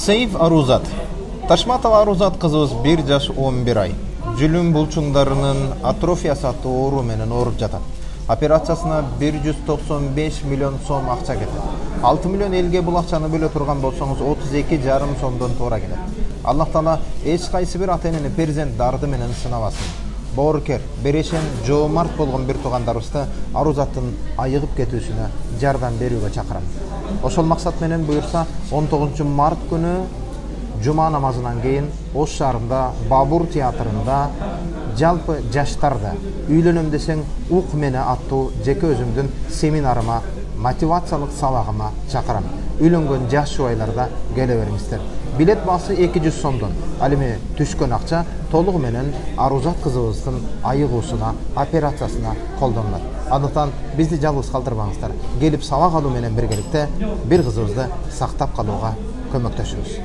Сейф Арузат. Ташматова Арузат кызыбыз 1 жаш 11 ай. Жүлүм булчуңдарынын атрофиясы аттуу оору менен ооруп жатат. Операциясына 195 миллион сом акча кетет. 6 миллион элге бул акчаны бөлө турган болсоңуз 32,5 сомдон туура келет. Аллах Таала эч кайсы бир ата-энени перзент дарды менен сынабасын. Боорукер, берешен, жоомарт болгон бир туугандарыбызды Арузаттын айыгып кетүүсүнө жардам берүүгө чакырам. Ошол максат менен буюрса 19 март күнү Жума намазынан кийин Ош шаарында Бабур театрында жалпы жаштарда үйлөнөм десең ук мени аттуу жеке өзүмдүн семинарыма, мотивациялык сабагыма чакырам. Үйлөнгөн жаш жубайларда келе бериңиздер. Билет баасы 200 сомдон. Ал эми түшкөн акча толугу менен Арузат кызыбыздын айыгуусуна, операциясына колдонулат. Андыктан бизди жалгыз калтырбаңыздар. Келип сабак алуу менен биргеликте бир кызыбызды сактап калууга көмөктөшүбүз.